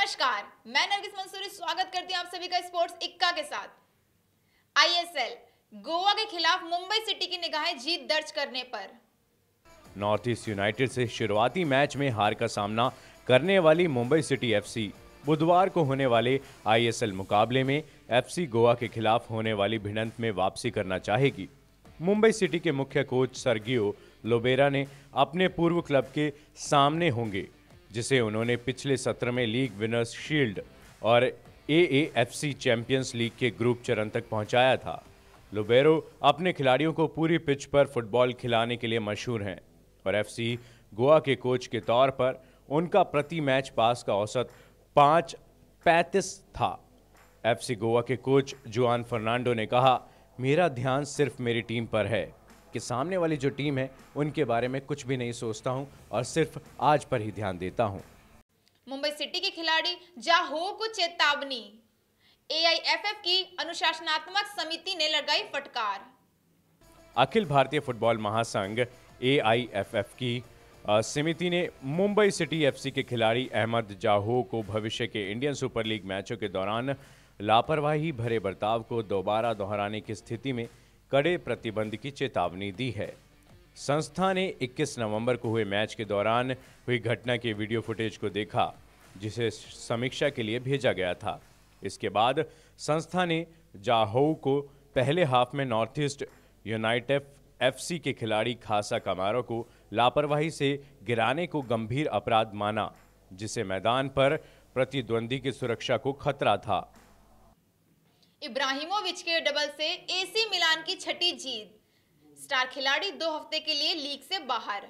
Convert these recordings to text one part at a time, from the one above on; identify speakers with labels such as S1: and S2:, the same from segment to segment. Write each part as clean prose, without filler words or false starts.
S1: नमस्कार, मैं नरगिस मंसूरी स्वागत करती हूं आप सभी का स्पोर्ट्स इक्का के साथ। आईएसएल गोवा के खिलाफ मुंबई सिटी की निगाहें जीत दर्ज करने पर।
S2: नॉर्थ ईस्ट यूनाइटेड से शुरुआती मैच में हार का सामना करने वाली मुंबई सिटी एफसी बुधवार को होने वाले आईएसएल मुकाबले में एफसी गोवा के खिलाफ होने वाली भिड़ंत में वापसी करना चाहेगी। मुंबई सिटी के मुख्य कोच सर्गियो लोबेरा ने अपने पूर्व क्लब के सामने होंगे, जिसे उन्होंने पिछले सत्र में लीग विनर्स शील्ड और एएफसी चैंपियंस लीग के ग्रुप चरण तक पहुंचाया था। लोबेरो अपने खिलाड़ियों को पूरी पिच पर फुटबॉल खिलाने के लिए मशहूर हैं और एफसी गोवा के कोच के तौर पर उनका प्रति मैच पास का औसत 5.35 था। एफसी गोवा के कोच जुआन फर्नांडो ने कहा, मेरा ध्यान सिर्फ मेरी टीम पर है कि सामने वाली जो टीम है उनके बारे में कुछ भी नहीं सोचता हूं और सिर्फ आज पर ही ध्यान देता हूं।
S1: मुंबई सिटी के खिलाड़ी जाहो को चेतावनी। एआईएफएफ की अनुशासनात्मक समिति ने लगाई फटकार।
S2: अखिल भारतीय फुटबॉल महासंघ एआईएफएफ की समिति ने मुंबई सिटी एफसी के खिलाड़ी अहमद जाहो को भविष्य के इंडियन सुपर लीग मैचों के दौरान लापरवाही भरे बर्ताव को दोबारा दोहराने की स्थिति में कड़े प्रतिबंध की चेतावनी दी है। संस्था ने 21 नवंबर को हुए मैच के दौरान हुई घटना के वीडियो फुटेज को देखा, जिसे समीक्षा के लिए भेजा गया था। इसके बाद संस्था ने जाहो को पहले हाफ में नॉर्थ ईस्ट यूनाइटेड एफसी के खिलाड़ी खासा कमारो को लापरवाही से गिराने को गंभीर अपराध माना, जिसे मैदान पर प्रतिद्वंदी की सुरक्षा को खतरा था।
S1: इब्राहिमोविच के डबल से एसी मिलान की छठी जीत। स्टार खिलाड़ी 2 हफ्ते के लिए लीग से बाहर।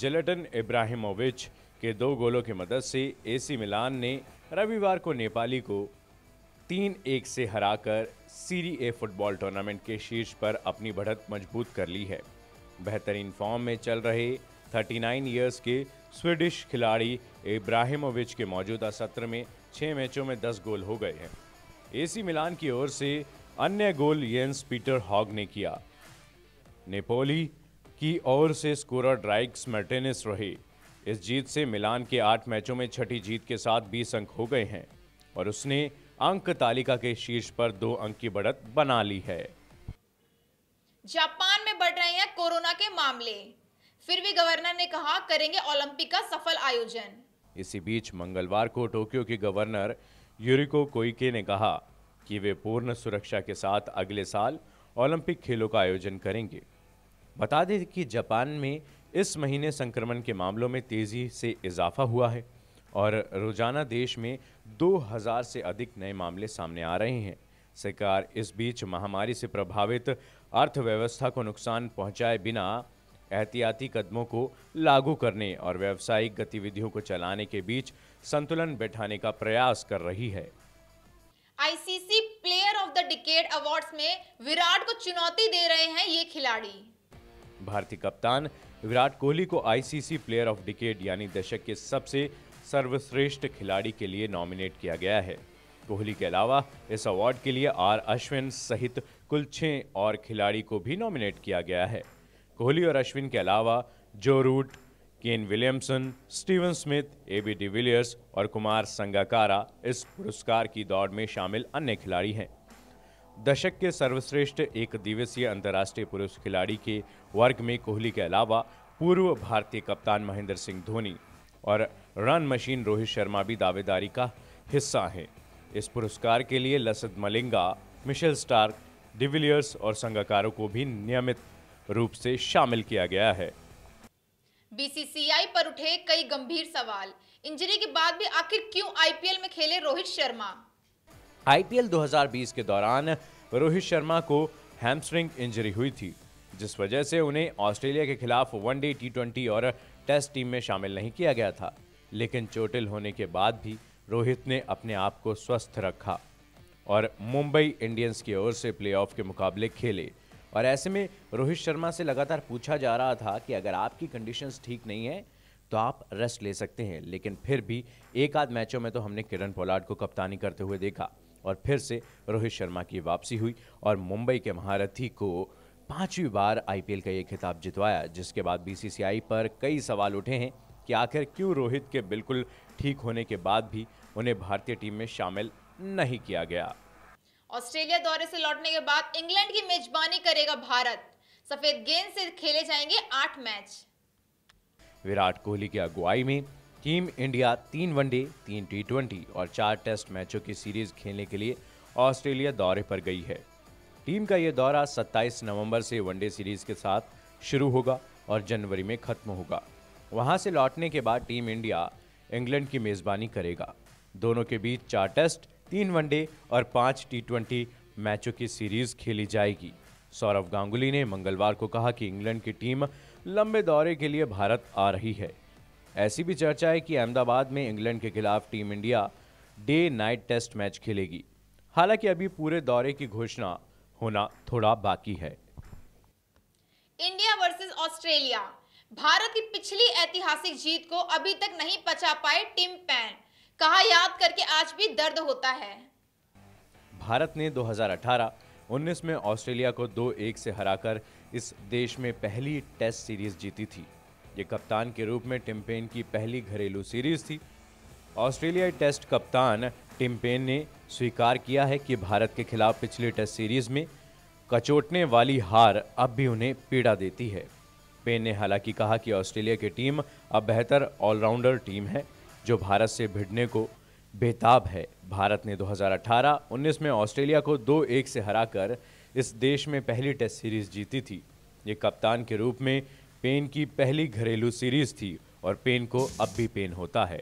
S2: ज़्लाटन इब्राहिमोविच के 2 गोलों की मदद से एसी मिलान ने रविवार को नेपाली को 3-1 से हराकर सीरी ए फुटबॉल टूर्नामेंट के शीर्ष पर अपनी बढ़त मजबूत कर ली है। बेहतरीन फॉर्म में चल रहे 39 इयर्स के स्वीडिश खिलाड़ी इब्राहिमोविच के मौजूदा सत्र में 6 मैचों में 10 गोल हो गए हैं। एसी मिलान की ओर से अन्य गोल येंस पीटर हॉग ने किया। नेपोली की ओर से स्कोरर ड्राइक्स मार्टिनेस रहे। इस जीत से मिलान के 8 मैचों में छठी जीत के साथ 20 अंक हो गए हैं और उसने अंक तालिका के शीर्ष पर 2 अंक की बढ़त बना ली है।
S1: जापान में बढ़ रहे हैं कोरोना के मामले, फिर भी गवर्नर ने कहा करेंगे ओलंपिक का सफल आयोजन।
S2: इसी बीच मंगलवार को टोक्यो के गवर्नर यूरिको कोइके ने कहा कि वे पूर्ण सुरक्षा के साथ अगले साल ओलंपिक खेलों का आयोजन करेंगे। बता दें कि जापान में इस महीने संक्रमण के मामलों में तेजी से इजाफा हुआ है और रोजाना देश में 2000 से अधिक नए मामले सामने आ रहे हैं। सरकार इस बीच महामारी से प्रभावित अर्थव्यवस्था को नुकसान पहुंचाए बिना एहतियाती कदमों को लागू करने और व्यावसायिक गतिविधियों को चलाने के बीच संतुलन बैठाने का प्रयास कर रही है।
S1: ICC player of the decade awards में विराट को चुनौती दे रहे हैं ये खिलाड़ी।
S2: भारतीय कप्तान विराट कोहली को आईसीसी प्लेयर ऑफ डिकेड यानी दशक के सबसे सर्वश्रेष्ठ खिलाड़ी के लिए नॉमिनेट किया गया है। कोहली के अलावा इस अवार्ड के लिए आर अश्विन सहित कुल 6 और खिलाड़ी को भी नॉमिनेट किया गया है। कोहली और अश्विन के अलावा जो Root, Kane Williamson, Steven Smith, AB de Villiers और कुमार संगकारा इस पुरस्कार की दौड़ में शामिल अन्य खिलाड़ी हैं। दशक के सर्वश्रेष्ठ एक दिवसीय अंतर्राष्ट्रीय पुरुष खिलाड़ी के वर्ग में कोहली के अलावा पूर्व भारतीय कप्तान महेंद्र सिंह धोनी और रन मशीन रोहित शर्मा भी दावेदारी का हिस्सा हैं। इस पुरस्कार के लिए Lasith Malinga, Mitchell Starc, de Villiers और संगकारों को भी नियमित रूप से शामिल किया गया है।
S1: बीसीसीआई पर उठे कई गंभीर सवाल। इंजरी के बाद भी आखिर क्यों आईपीएल में खेले रोहित शर्मा?
S2: आईपीएल 2020 के दौरान रोहित शर्मा को हैमस्ट्रिंग इंजरी हुई थी, जिस वजह से उन्हें ऑस्ट्रेलिया के खिलाफ वनडे, टी20 और टेस्ट टीम में शामिल नहीं किया गया था। लेकिन चोटिल होने के बाद भी रोहित ने अपने आप को स्वस्थ रखा और मुंबई इंडियंस की ओर से प्लेऑफ के मुकाबले खेले। और ऐसे में रोहित शर्मा से लगातार पूछा जा रहा था कि अगर आपकी कंडीशंस ठीक नहीं है तो आप रेस्ट ले सकते हैं। लेकिन फिर भी एक आध मैचों में तो हमने किरण पोलार्ड को कप्तानी करते हुए देखा और फिर से रोहित शर्मा की वापसी हुई और मुंबई के महारथी को 5वीं बार आईपीएल का ये खिताब जितवाया, जिसके बाद बीसीसीआई पर कई सवाल उठे हैं कि आखिर क्यों रोहित के बिल्कुल ठीक होने के बाद भी उन्हें भारतीय टीम में शामिल नहीं किया गया।
S1: ऑस्ट्रेलिया दौरे से लौटने के बाद इंग्लैंड की मेजबानी करेगा भारत। सफेद गेंद से खेले जाएंगे 8 मैच।
S2: विराट कोहली की अगुवाई में टीम इंडिया 3 वनडे, 3 टी20 और 4 टेस्ट मैचों की सीरीज खेलने के लिए ऑस्ट्रेलिया दौरे पर गई है। टीम का यह दौरा 27 नवंबर से वनडे सीरीज के साथ शुरू होगा और जनवरी में खत्म होगा। वहां से लौटने के बाद टीम इंडिया इंग्लैंड की मेजबानी करेगा। दोनों के बीच 4 टेस्ट, 3 वनडे और 5 टी20 मैचों की सीरीज खेली जाएगी। सौरव गांगुली ने मंगलवार को कहा कि इंग्लैंड की टीम लंबे दौरे के लिए भारत आ रही है। ऐसी भी चर्चा है कि अहमदाबाद में इंग्लैंड के खिलाफ team India day night test match खेलेगी। हालांकि अभी पूरे दौरे की घोषणा होना थोड़ा बाकी है।
S1: India versus Australia. भारत की पिछली ऐतिहासिक जीत को अभी तक नहीं पचा पाए टिम पेन। कहा, याद करके आज भी दर्द होता है।
S2: भारत ने 2018-19 में ऑस्ट्रेलिया को 2-1 से हराकर इस देश में पहली टेस्ट सीरीज जीती थी। ये कप्तान के रूप में टिम पेन की पहली घरेलू सीरीज थी। ऑस्ट्रेलियाई टेस्ट कप्तान टिम पेन ने स्वीकार किया है कि भारत के खिलाफ पिछली टेस्ट सीरीज में कचोटने वाली हार अब भी उन्हें पीड़ा देती है। पेन ने हालांकि कहा कि ऑस्ट्रेलिया की टीम अब बेहतर ऑलराउंडर टीम है जो भारत से भिड़ने को बेताब है। भारत ने 2018-19 में ऑस्ट्रेलिया को 2-1 से हराकर इस देश में पहली टेस्ट सीरीज जीती थी। ये कप्तान के रूप में पेन की पहली घरेलू सीरीज थी और पेन को अब भी पेन होता है।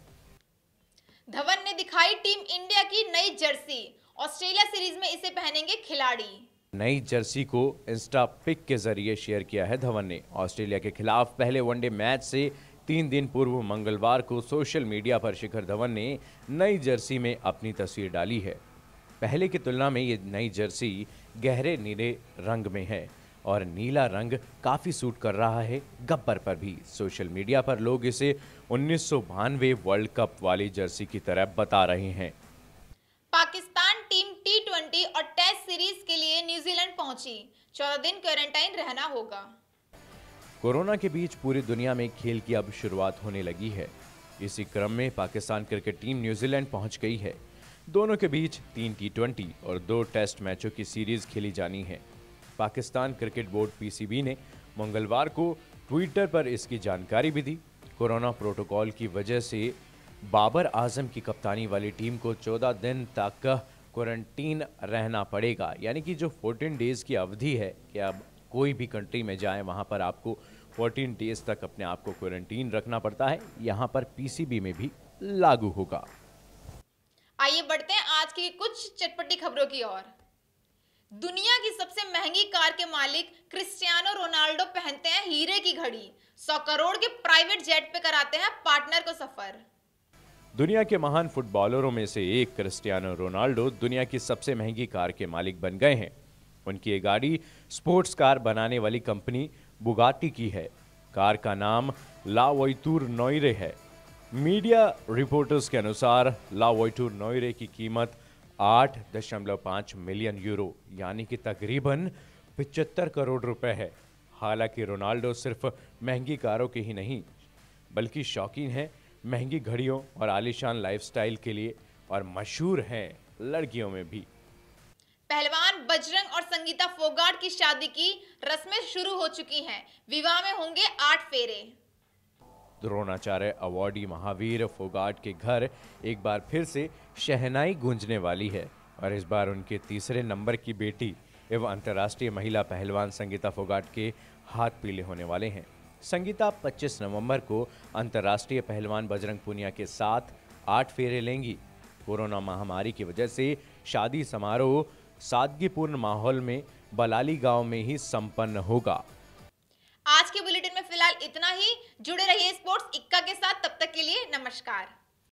S1: धवन ने दिखाई टीम इंडिया की नई जर्सी। ऑस्ट्रेलिया सीरीज में इसे पहनेंगे खिलाड़ी।
S2: नई जर्सी को इंस्टा पिक के जरिए शेयर किया है धवन ने। ऑस्ट्रेलिया के खिलाफ पहले वनडे मैच से 3 दिन पूर्व मंगलवार को सोशल मीडिया पर शिखर धवन ने नई जर्सी में अपनी तस्वीर डाली है। पहले की तुलना में ये नई जर्सी गहरे नीले रंग में है और नीला रंग काफी सूट कर रहा है गब्बर पर भी। सोशल मीडिया पर लोग इसे 1992 वर्ल्ड कप वाली जर्सी की तरह बता रहे हैं।
S1: पाकिस्तान टीम टी20 और टेस्ट सीरीज के लिए न्यूजीलैंड पहुंची। 14 दिन क्वारंटाइन रहना होगा।
S2: कोरोना के बीच पूरी दुनिया में खेल की अब शुरुआत होने लगी है। इसी क्रम में पाकिस्तान क्रिकेट टीम न्यूजीलैंड पहुंच गई है। दोनों के बीच 3 टी20 और 2 टेस्ट मैचों की सीरीज खेली जानी है। पाकिस्तान क्रिकेट बोर्ड पीसीबी ने मंगलवार को ट्विटर पर इसकी जानकारी भी दी। कोरोना प्रोटोकॉल की वजह से बाबर आजम की कप्तानी वाली टीम को 14 दिन तक क्वारंटीन रहना पड़ेगा। यानी कि जो 14 डेज की अवधि है कि अब कोई भी कंट्री में जाए वहां पर आपको 14 डेज तक अपने आप को क्वारंटीन रखना पड़ता है। यहां पर पीसीबी में भी लागू होगा।
S1: आइए बढ़ते हैं आज की कुछ चटपटी खबरों की ओर। दुनिया की सबसे महंगी कार के मालिक क्रिस्टियानो रोनाल्डो पहनते हैं हीरे की घड़ी। 100 करोड़ के प्राइवेट जेट पे कराते हैं पार्टनर को सफर।
S2: दुनिया के महान फुटबॉलरों में से एक क्रिस्टियानो रोनाल्डो दुनिया की सबसे महंगी कार के मालिक बन गए हैं। उनकी ये गाड़ी स्पोर्ट्स कार बनाने वाली कंपनी बुगाटी की है। कार का नाम ला वोइटूर नोइरे है। मीडिया रिपोर्टर्स के अनुसार ला वोइटूर नोइरे की कीमत 8.5 मिलियन यूरो यानी कि तकरीबन 75 करोड़ रुपए है। हालांकि रोनाल्डो सिर्फ महंगी कारों के ही नहीं बल्कि शौकीन हैं महंगी घड़ियों और आलीशान लाइफस्टाइल के लिए और मशहूर हैं लड़कियों में भी।
S1: पहलवान बजरंग और संगीता फोगाट की शादी की रस्में शुरू हो चुकी हैं। विवाह में होंगे 8 फेरे।
S2: द्रोणाचार्य अवार्डी महावीर फोगाट के घर एक बार फिर से शहनाई गूंजने वाली है और इस बार उनके तीसरे नंबर की बेटी एवं अंतर्राष्ट्रीय महिला पहलवान संगीता फोगाट के हाथ पीले होने वाले हैं। संगीता 25 नवंबर को अंतर्राष्ट्रीय पहलवान बजरंग पूनिया के साथ 8 फेरे लेंगी। कोरोना महामारी की वजह से शादी समारोह सादगीपूर्ण माहौल में बलाली गांव में ही संपन्न होगा।
S1: आज के बुलेटिन में फिलहाल इतना ही। जुड़े रहिए स्पोर्ट्स इक्का के साथ। तब तक के लिए नमस्कार।